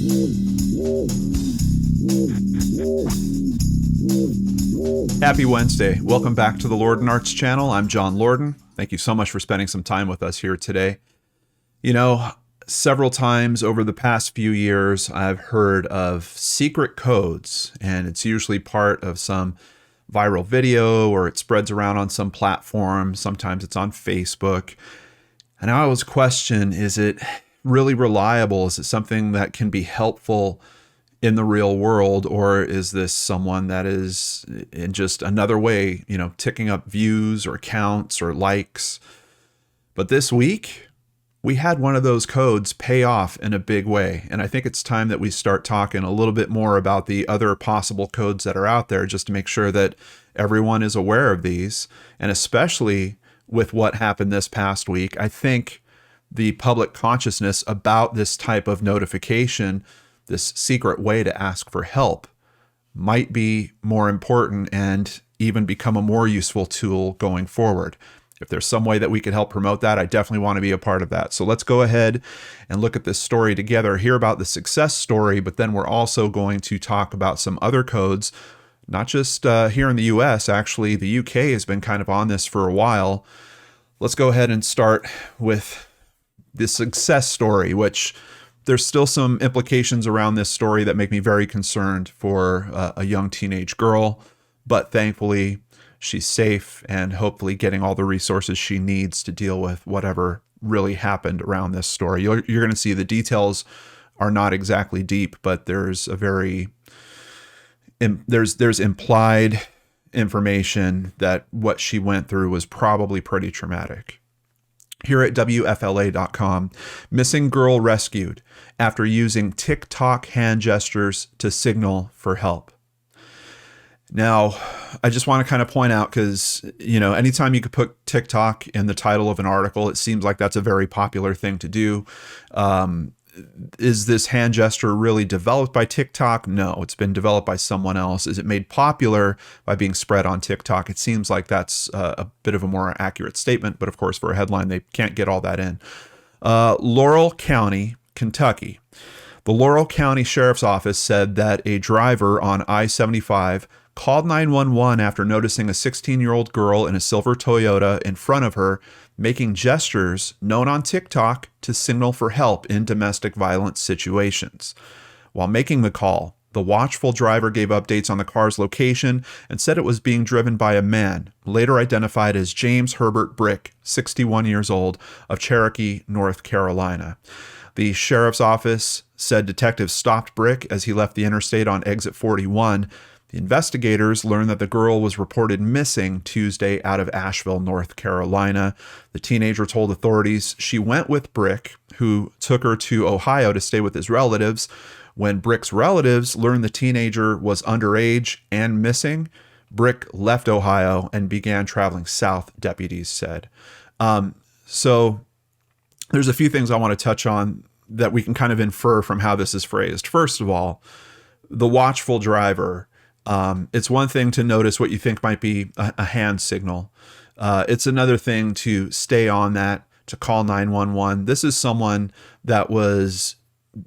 Happy Wednesday. Welcome back to the Lorden Arts channel. I'm John Lorden. Thank you so much for spending some time with us here today. You know, several times over the past few years, I've heard of secret codes, and it's usually part of some viral video or it spreads around on some platform. Sometimes it's on Facebook. And I always question, is it really reliable? Is it something that can be helpful in the real world, or is this someone that is in just another way, ticking up views or counts or likes? But this week, we had one of those codes pay off in a big way. And I think it's time that we start talking a little bit more about the other possible codes that are out there, just to make sure that everyone is aware of these. And especially with what happened this past week, I think the public consciousness about this type of notification, this secret way to ask for help, might be more important and even become a more useful tool going forward. If there's some way that we could help promote that, I definitely want to be a part of that. So let's go ahead and look at this story together, hear about the success story, but then we're also going to talk about some other codes, not just here in the US. Actually, the UK has been kind of on this for a while. Let's go ahead and start with the success story, which there's still some implications around this story that make me very concerned for a young teenage girl, but thankfully she's safe and hopefully getting all the resources she needs to deal with whatever really happened around this story. You're going to see the details are not exactly deep, but there's there's implied information that what she went through was probably pretty traumatic. Here at WFLA.com, missing girl rescued after using TikTok hand gestures to signal for help. Now, I just want to kind of point out, because, anytime you could put TikTok in the title of an article, it seems like that's a very popular thing to do. Is this hand gesture really developed by TikTok? No, it's been developed by someone else. Is it made popular by being spread on TikTok? It seems like that's a bit of a more accurate statement, but of course, for a headline, they can't get all that in. Laurel County, Kentucky. The Laurel County Sheriff's Office said that a driver on I-75 called 911 after noticing a 16-year-old girl in a silver Toyota in front of her making gestures known on TikTok to signal for help in domestic violence situations. While making the call, the watchful driver gave updates on the car's location and said it was being driven by a man, later identified as James Herbert Brick, 61 years old, of Cherokee, North Carolina. The sheriff's office said detectives stopped Brick as he left the interstate on exit 41. The investigators learned that the girl was reported missing Tuesday out of Asheville, North Carolina. The teenager told authorities she went with Brick, who took her to Ohio to stay with his relatives. When Brick's relatives learned the teenager was underage and missing, Brick left Ohio and began traveling south, deputies said. So there's a few things I want to touch on that we can kind of infer from how this is phrased. First of all, the watchful driver. It's one thing to notice what you think might be a hand signal. It's another thing to stay on that, to call 911. This is someone that was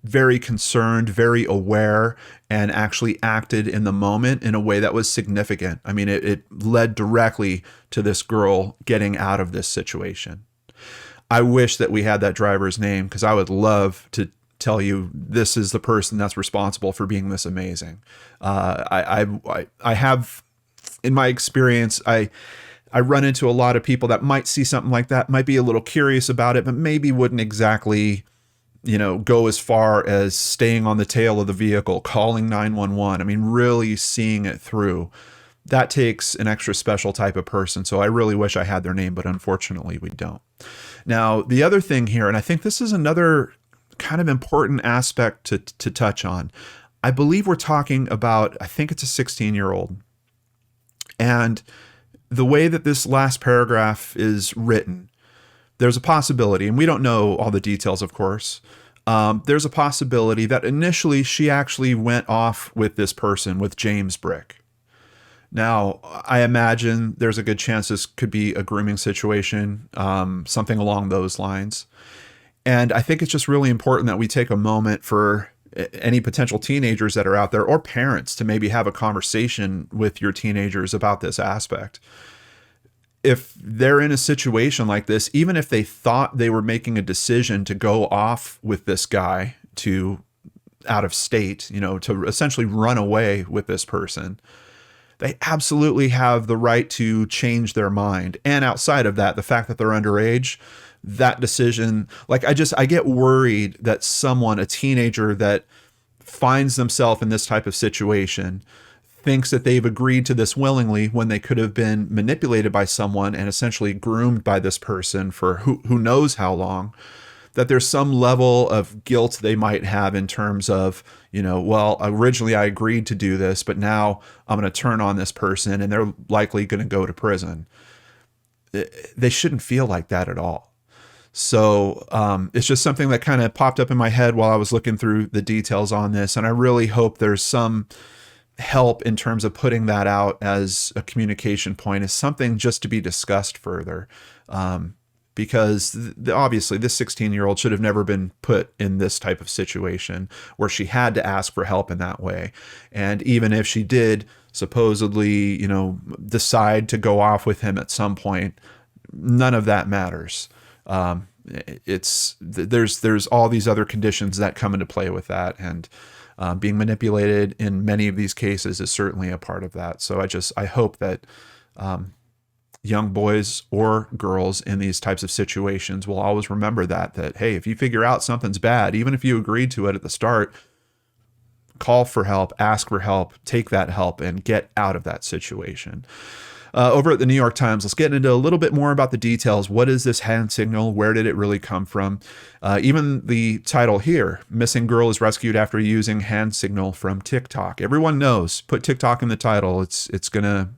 very concerned, very aware, and actually acted in the moment in a way that was significant. I mean, it led directly to this girl getting out of this situation. I wish that we had that driver's name, because I would love to tell you this is the person that's responsible for being this amazing. I have, in my experience, I run into a lot of people that might see something like that, might be a little curious about it, but maybe wouldn't exactly, go as far as staying on the tail of the vehicle, calling 911. I mean, really seeing it through. That takes an extra special type of person. So I really wish I had their name, but unfortunately we don't. Now, the other thing here, and I think this is another kind of important aspect to touch on. I believe we're talking about, I think it's a 16-year-old. And the way that this last paragraph is written, there's a possibility, and we don't know all the details, of course. There's a possibility that initially she actually went off with this person, with James Brick. Now, I imagine there's a good chance this could be a grooming situation, something along those lines. And I think it's just really important that we take a moment for any potential teenagers that are out there, or parents, to maybe have a conversation with your teenagers about this aspect. If they're in a situation like this, even if they thought they were making a decision to go off with this guy to out of state, to essentially run away with this person, they absolutely have the right to change their mind. And outside of that, the fact that they're underage, that decision, like I get worried that someone, a teenager that finds themselves in this type of situation, thinks that they've agreed to this willingly when they could have been manipulated by someone and essentially groomed by this person for who knows how long, that there's some level of guilt they might have in terms of, well, originally I agreed to do this, but now I'm going to turn on this person and they're likely going to go to prison. They shouldn't feel like that at all. So it's just something that kind of popped up in my head while I was looking through the details on this. And I really hope there's some help in terms of putting that out as a communication point, as something just to be discussed further. Because obviously this 16-year-old should have never been put in this type of situation where she had to ask for help in that way. And even if she did supposedly, decide to go off with him at some point, none of that matters. There's all these other conditions that come into play with that. And being manipulated in many of these cases is certainly a part of that. So I hope that young boys or girls in these types of situations will always remember that, hey, if you figure out something's bad, even if you agreed to it at the start, call for help, ask for help, take that help, and get out of that situation. Over at the New York Times, let's get into a little bit more about the details. What is this hand signal? Where did it really come from? Even the title here, missing girl is rescued after using hand signal from TikTok. Everyone knows, put TikTok in the title, it's gonna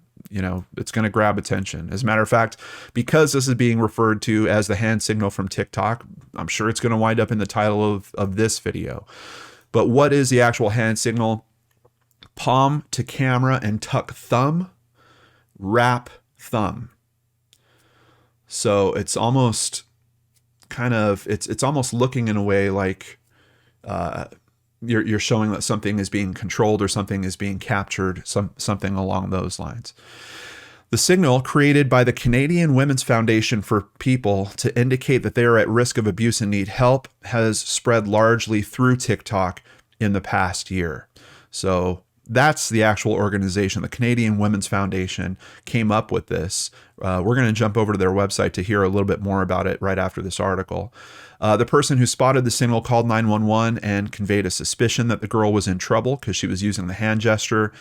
grab attention. As a matter of fact, because this is being referred to as the hand signal from TikTok, I'm sure it's going to wind up in the title of this video. But what is the actual hand signal? Palm to camera and tuck thumb, wrap thumb. So it's almost it's almost looking in a way like you're showing that something is being controlled or something is being captured, something along those lines. The signal, created by the Canadian Women's Foundation for People to indicate that they are at risk of abuse and need help, has spread largely through TikTok in the past year. So that's the actual organization. The Canadian Women's Foundation came up with this. We're going to jump over to their website to hear a little bit more about it right after this article. The person who spotted the signal called 911 and conveyed a suspicion that the girl was in trouble because she was using the hand gesture.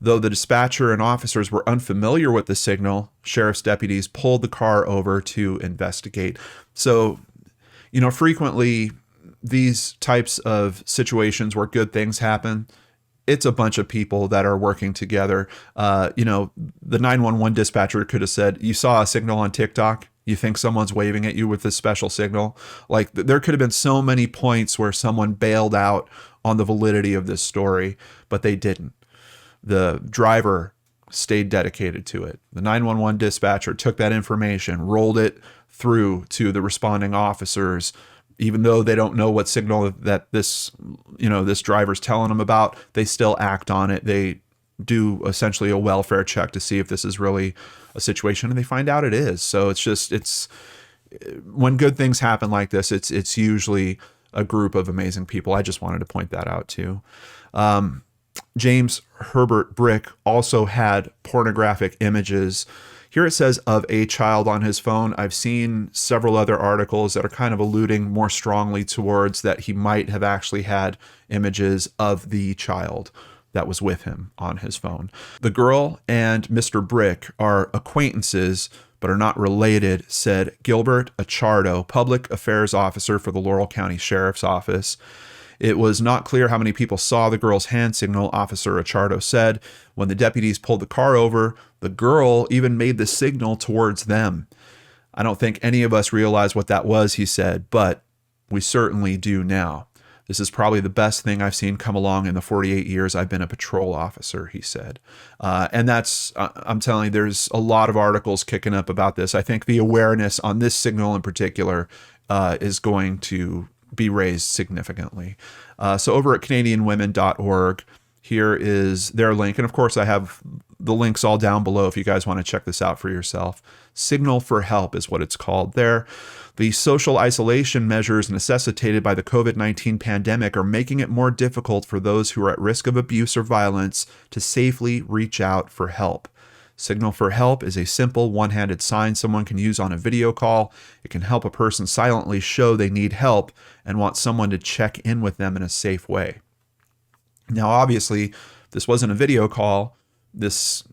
Though the dispatcher and officers were unfamiliar with the signal, sheriff's deputies pulled the car over to investigate. So, frequently these types of situations where good things happen, it's a bunch of people that are working together. The 911 dispatcher could have said, you saw a signal on TikTok. You think someone's waving at you with this special signal? Like, there could have been so many points where someone bailed out on the validity of this story, but they didn't. The driver stayed dedicated to it. The 911 dispatcher took that information, rolled it through to the responding officers, even though they don't know what signal that this driver's telling them about. They still act on it. They do essentially a welfare check to see if this is really a situation, and they find out it is. So it's when good things happen like this, it's usually a group of amazing people. I just wanted to point that out too. James Herbert Brick also had pornographic images. Here it says of a child on his phone. I've seen several other articles that are kind of alluding more strongly towards that he might have actually had images of the child that was with him on his phone. The girl and Mr. Brick are acquaintances, but are not related, said Gilbert Achardo, public affairs officer for the Laurel County Sheriff's Office. It was not clear how many people saw the girl's hand signal, Officer Achardo said. When the deputies pulled the car over, the girl even made the signal towards them. I don't think any of us realized what that was, he said, but we certainly do now. This is probably the best thing I've seen come along in the 48 years I've been a patrol officer, he said. And that's, I'm telling you, there's a lot of articles kicking up about this. I think the awareness on this signal in particular is going to be raised significantly. So over at CanadianWomen.org, here is their link. And of course, I have the links all down below if you guys want to check this out for yourself. Signal for Help is what it's called there. The social isolation measures necessitated by the COVID-19 pandemic are making it more difficult for those who are at risk of abuse or violence to safely reach out for help. Signal for Help is a simple one-handed sign someone can use on a video call. It can help a person silently show they need help and want someone to check in with them in a safe way. Now, obviously, this wasn't a video call. This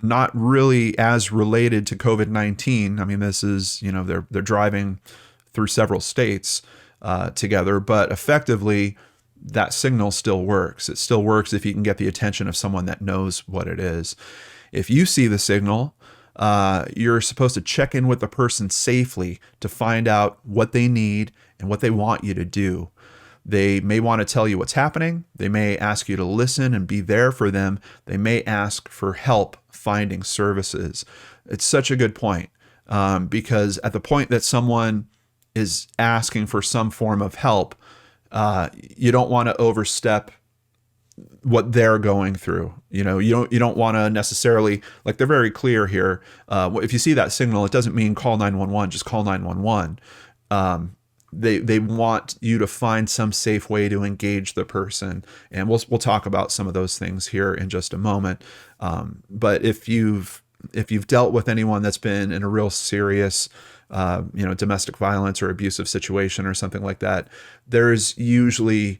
not really as related to COVID-19. I mean, this is, they're driving through several states together, but effectively that signal still works. It still works if you can get the attention of someone that knows what it is. If you see the signal, you're supposed to check in with the person safely to find out what they need and what they want you to do. They may want to tell you what's happening. They may ask you to listen and be there for them. They may ask for help finding services. It's such a good point because at the point that someone is asking for some form of help, you don't want to overstep what they're going through. You don't want to necessarily, like, they're very clear here. If you see that signal, it doesn't mean call 911, just call 911. They want you to find some safe way to engage the person, and we'll talk about some of those things here in just a moment. But if you've dealt with anyone that's been in a real serious, domestic violence or abusive situation or something like that, there's usually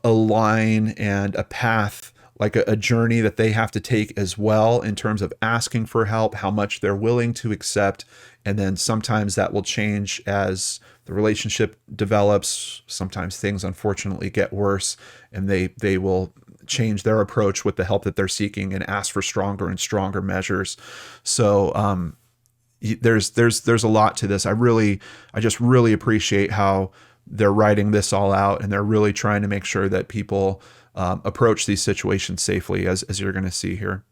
a line and a path, like a journey that they have to take as well in terms of asking for help, how much they're willing to accept. And then sometimes that will change as the relationship develops. Sometimes things unfortunately get worse, and they will change their approach with the help that they're seeking and ask for stronger and stronger measures. So there's a lot to this. I just really appreciate how they're writing this all out, and they're really trying to make sure that people approach these situations safely, as you're going to see here.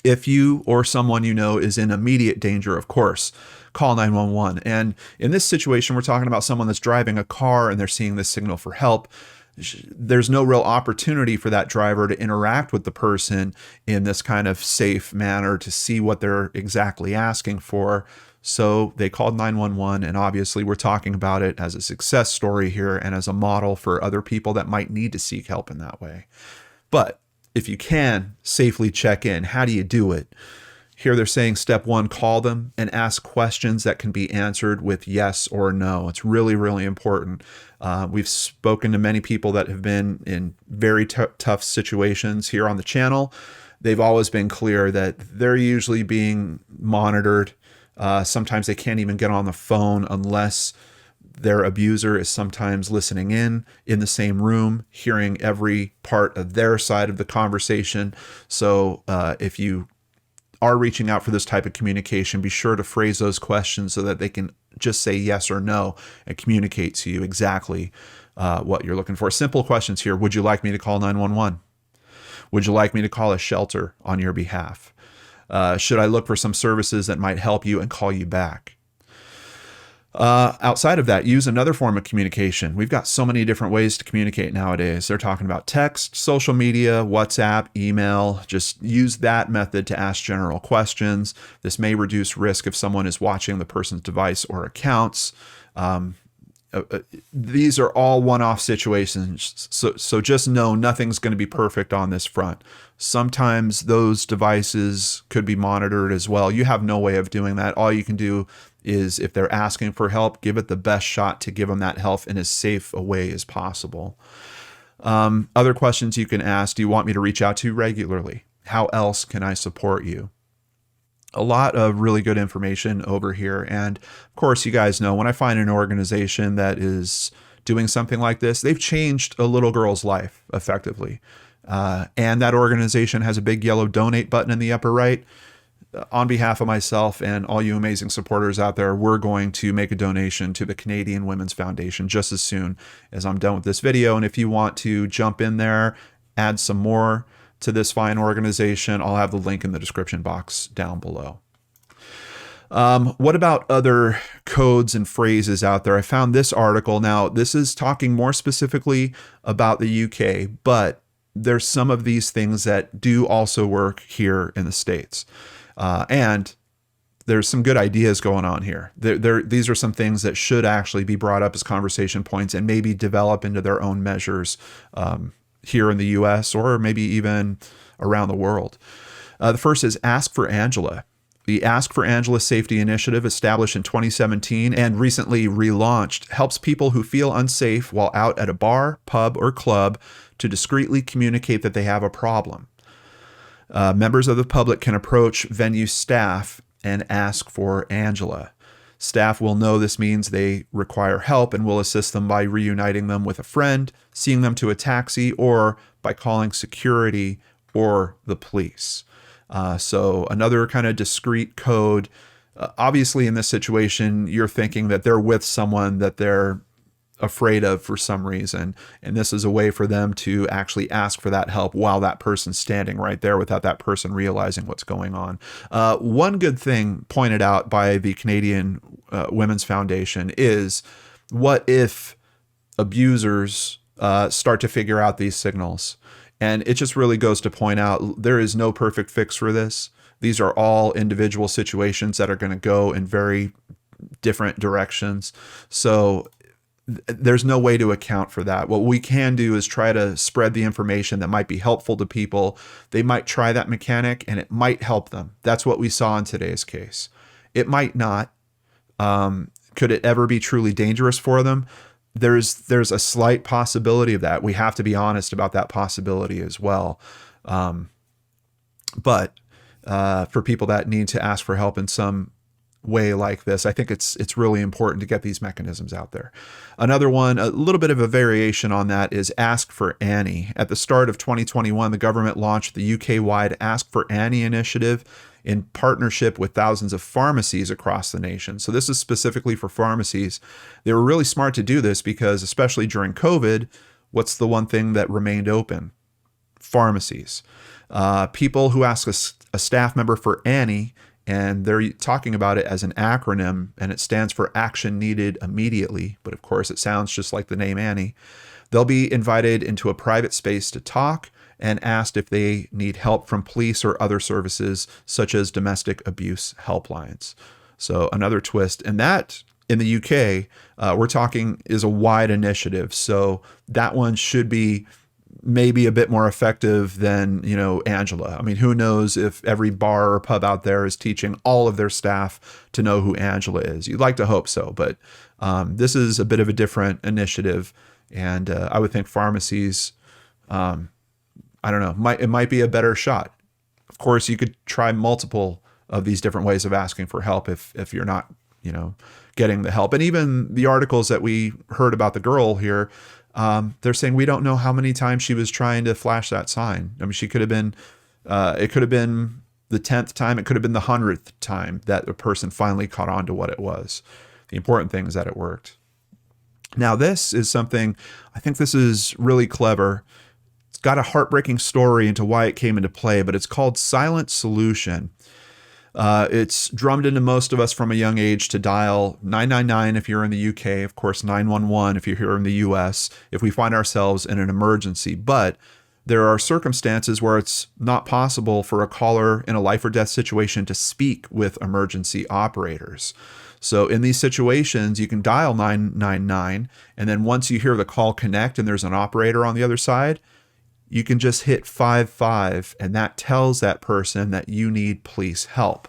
If you or someone you know is in immediate danger, of course, call 911. And in this situation, we're talking about someone that's driving a car and they're seeing this signal for help. There's no real opportunity for that driver to interact with the person in this kind of safe manner to see what they're exactly asking for. So they called 911, and obviously we're talking about it as a success story here and as a model for other people that might need to seek help in that way. But if you can safely check in, how do you do it? Here they're saying step one, call them and ask questions that can be answered with yes or no. It's really, really important. We've spoken to many people that have been in very tough situations here on the channel. They've always been clear that they're usually being monitored. Sometimes they can't even get on the phone unless their abuser is sometimes listening in the same room, hearing every part of their side of the conversation. So if you are reaching out for this type of communication, be sure to phrase those questions so that they can just say yes or no and communicate to you exactly what you're looking for. Simple questions here. Would you like me to call 911? Would you like me to call a shelter on your behalf? Should I look for some services that might help you and call you back? Outside of that, use another form of communication. We've got so many different ways to communicate nowadays. They're talking about text, social media, WhatsApp, email. Just use that method to ask general questions. This may reduce risk if someone is watching the person's device or accounts. These are all one-off situations, so just know nothing's going to be perfect on this front. Sometimes those devices could be monitored as well. You have no way of doing that. All you can do is, if they're asking for help, give it the best shot to give them that help in as safe a way as possible. Other questions you can ask: do you want me to reach out to you regularly? How else can I support you? A lot of really good information over here. And of course, you guys know, when I find an organization that is doing something like this, they've changed a little girl's life effectively. And that organization has a big yellow donate button in the upper right. On behalf of myself and all you amazing supporters out there, we're going to make a donation to the Canadian Women's Foundation just as soon as I'm done with this video. And if you want to jump in there, add some more to this fine organization, I'll have the link in the description box down below. What about other codes and phrases out there? I found this article. Now, this is talking more specifically about the UK, but there's some of these things that do also work here in the States. And there's some good ideas going on here. These are some things that should actually be brought up as conversation points and maybe develop into their own measures here in the US or maybe even around the world. The first is Ask for Angela. The Ask for Angela Safety Initiative, established in 2017 and recently relaunched, helps people who feel unsafe while out at a bar, pub, or club to discreetly communicate that they have a problem. Members of the public can approach venue staff and ask for Angela. Staff will know this means they require help and will assist them by reuniting them with a friend, seeing them to a taxi, or by calling security or the police. So another kind of discreet code. Obviously, in this situation, you're thinking that they're with someone that they're afraid of for some reason. And this is a way for them to actually ask for that help while that person's standing right there without that person realizing what's going on. One good thing pointed out by the Canadian Women's Foundation is, what if abusers start to figure out these signals? And it just really goes to point out there is no perfect fix for this. These are all individual situations that are going to go in very different directions. So there's no way to account for that. What we can do is try to spread the information that might be helpful to people. They might try that mechanic and it might help them. That's what we saw in today's case. It might not. Could it ever be truly dangerous for them? There's a slight possibility of that. We have to be honest about that possibility as well. But for people that need to ask for help in some way like this, I think it's really important to get these mechanisms out there. Another one, a little bit of a variation on that, is Ask for Annie. At the start of 2021, the government launched the UK-wide Ask for Annie initiative in partnership with thousands of pharmacies across the nation. So this is specifically for pharmacies. They were really smart to do this because, especially during COVID, what's the one thing that remained open? Pharmacies. People who ask a staff member for Annie, and they're talking about it as an acronym, and it stands for Action Needed Immediately. But of course, it sounds just like the name Annie. They'll be invited into a private space to talk and asked if they need help from police or other services, such as domestic abuse helplines. So another twist. And that, in the UK, we're talking is a wide initiative. So that one should be maybe a bit more effective than, Angela. I mean, who knows if every bar or pub out there is teaching all of their staff to know who Angela is. You'd like to hope so, but this is a bit of a different initiative. And I would think pharmacies, I don't know, it might be a better shot. Of course, you could try multiple of these different ways of asking for help if you're not, getting the help. And even the articles that we heard about the girl here, they're saying we don't know how many times she was trying to flash that sign. I mean, she could have been, it could have been the 10th time, it could have been the 100th time that the person finally caught on to what it was. The important thing is that it worked. Now, this is something, I think this is really clever. It's got a heartbreaking story into why it came into play, but it's called Silent Solution. It's drummed into most of us from a young age to dial 999 if you're in the UK, of course 911 if you're here in the US, if we find ourselves in an emergency. But there are circumstances where it's not possible for a caller in a life or death situation to speak with emergency operators. So in these situations, you can dial 999, and then once you hear the call connect and there's an operator on the other side, you can just hit 55, and that tells that person that you need police help.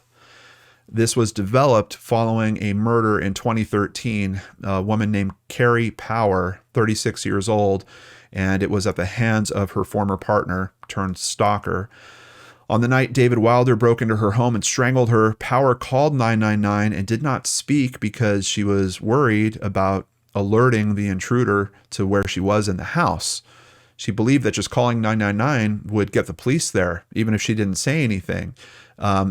This was developed following a murder in 2013, a woman named Carrie Power, 36 years old, and it was at the hands of her former partner turned stalker. On the night David Wilder broke into her home and strangled her, Power called 999 and did not speak because she was worried about alerting the intruder to where she was in the house. She believed that just calling 999 would get the police there, even if she didn't say anything,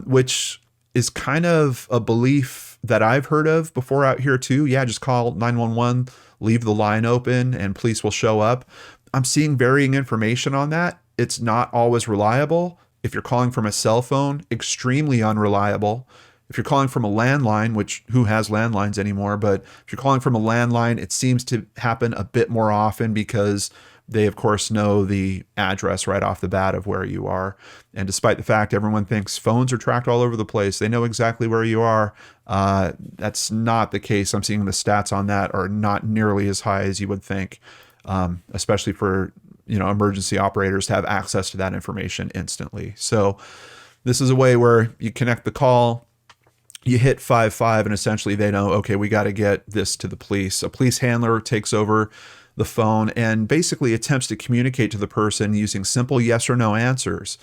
which is kind of a belief that I've heard of before out here too. Yeah, just call 911, leave the line open, and police will show up. I'm seeing varying information on that. It's not always reliable. If you're calling from a cell phone, extremely unreliable. If you're calling from a landline, which who has landlines anymore, but if you're calling from a landline, it seems to happen a bit more often because they, of course, know the address right off the bat of where you are. And despite the fact everyone thinks phones are tracked all over the place, they know exactly where you are. That's not the case. I'm seeing the stats on that are not nearly as high as you would think, especially for emergency operators to have access to that information instantly. So this is a way where you connect the call, you hit 55, and essentially they know, okay, we got to get this to the police. A police handler takes over the phone and basically attempts to communicate to the person using simple yes or no answers.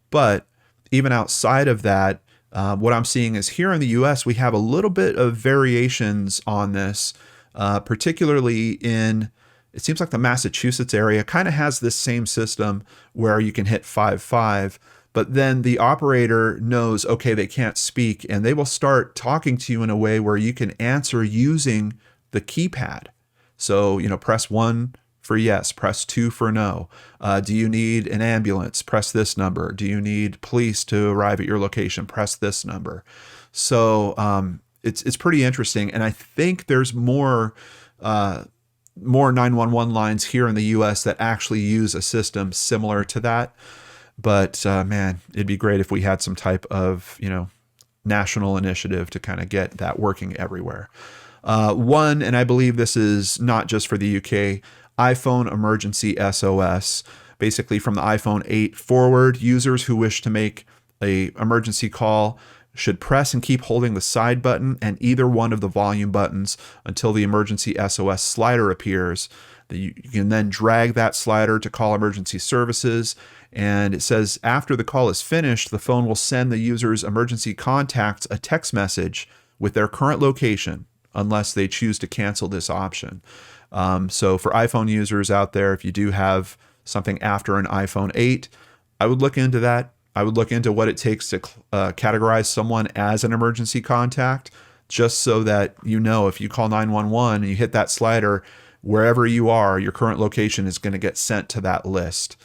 But even outside of that, what I'm seeing is here in the US, we have a little bit of variations on this, particularly in, it seems like the Massachusetts area kind of has this same system where you can hit 55, but then the operator knows, okay, they can't speak, and they will start talking to you in a way where you can answer using the keypad. So, press 1 for yes, press 2 for no. Do you need an ambulance? Press this number. Do you need police to arrive at your location? Press this number. So it's pretty interesting. And I think there's more 911 lines here in the US that actually use a system similar to that. But man, it'd be great if we had some type of, national initiative to kind of get that working everywhere. One, and I believe this is not just for the UK, iPhone emergency SOS. Basically from the iPhone 8 forward, users who wish to make a emergency call should press and keep holding the side button and either one of the volume buttons until the emergency SOS slider appears. You can then drag that slider to call emergency services. And it says after the call is finished, the phone will send the user's emergency contacts a text message with their current location, unless they choose to cancel this option. So for iPhone users out there, if you do have something after an iPhone 8, I would look into that. I would look into what it takes to categorize someone as an emergency contact, just so that if you call 911 and you hit that slider, wherever you are, your current location is going to get sent to that list.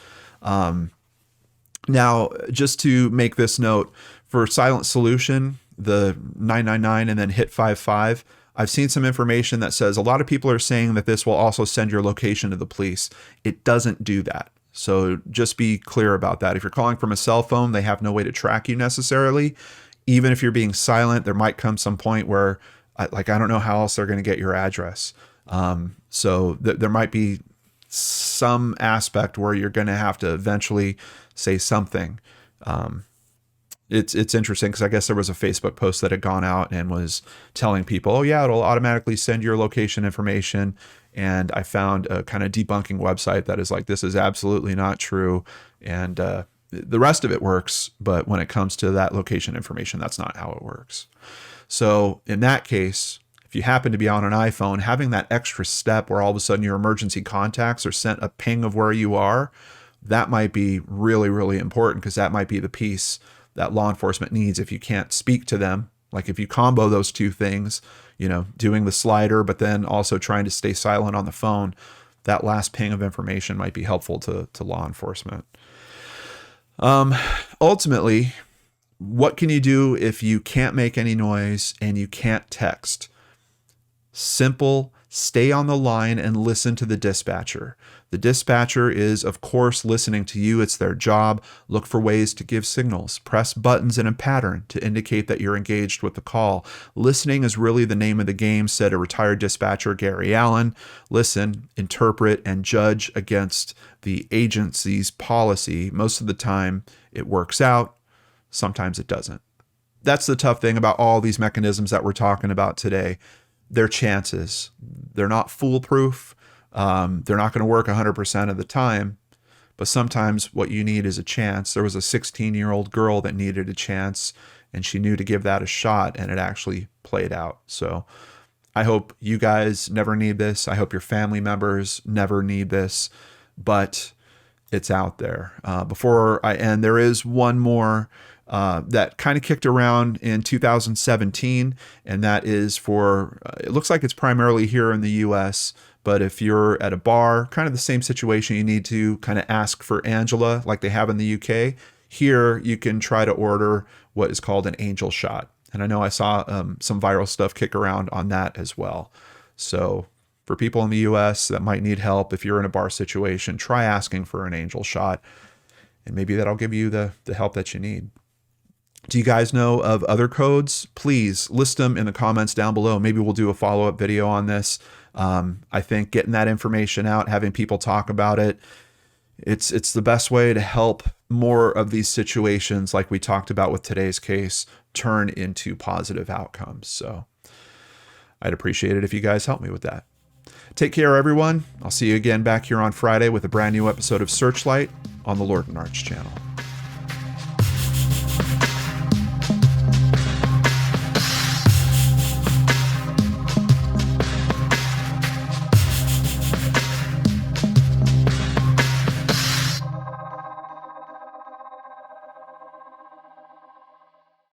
Now, just to make this note, for Silent Solution, the 999 and then hit 55, I've seen some information that says a lot of people are saying that this will also send your location to the police. It doesn't do that. So just be clear about that. If you're calling from a cell phone, they have no way to track you necessarily. Even if you're being silent, there might come some point where, I don't know how else they're going to get your address. So there might be some aspect where you're going to have to eventually say something. It's interesting because I guess there was a Facebook post that had gone out and was telling people, oh yeah, it'll automatically send your location information. And I found a kind of debunking website that is like, this is absolutely not true. And the rest of it works, but when it comes to that location information, that's not how it works. So in that case, if you happen to be on an iPhone, having that extra step where all of a sudden your emergency contacts are sent a ping of where you are, that might be really, really important, because that might be the piece that law enforcement needs if you can't speak to them. Like if you combo those two things, doing the slider, but then also trying to stay silent on the phone, that last ping of information might be helpful to law enforcement. Ultimately, what can you do if you can't make any noise and you can't text? Simple. Stay on the line and listen to the dispatcher. The dispatcher is, of course, listening to you. It's their job. Look for ways to give signals. Press buttons in a pattern to indicate that you're engaged with the call. Listening is really the name of the game, said a retired dispatcher, Gary Allen. Listen, interpret, and judge against the agency's policy. Most of the time, it works out. Sometimes it doesn't. That's the tough thing about all these mechanisms that we're talking about today. They're chances. They're not foolproof. They're not going to work 100% of the time, but sometimes what you need is a chance. There was a 16-year-old girl that needed a chance, and she knew to give that a shot, and it actually played out. So I hope you guys never need this. I hope your family members never need this, but it's out there. Before I end, there is one more that kind of kicked around in 2017, and that is for, it looks like it's primarily here in the US, but if you're at a bar, kind of the same situation, you need to kind of ask for Angela like they have in the UK. Here, you can try to order what is called an angel shot. And I know I saw some viral stuff kick around on that as well. So for people in the US that might need help, if you're in a bar situation, try asking for an angel shot, and maybe that'll give you the help that you need. Do you guys know of other codes? Please list them in the comments down below. Maybe we'll do a follow-up video on this. I think getting that information out, having people talk about it, it's the best way to help more of these situations, like we talked about with today's case, turn into positive outcomes. So I'd appreciate it if you guys help me with that. Take care, everyone. I'll see you again back here on Friday with a brand new episode of Searchlight on the Lord and Arch channel.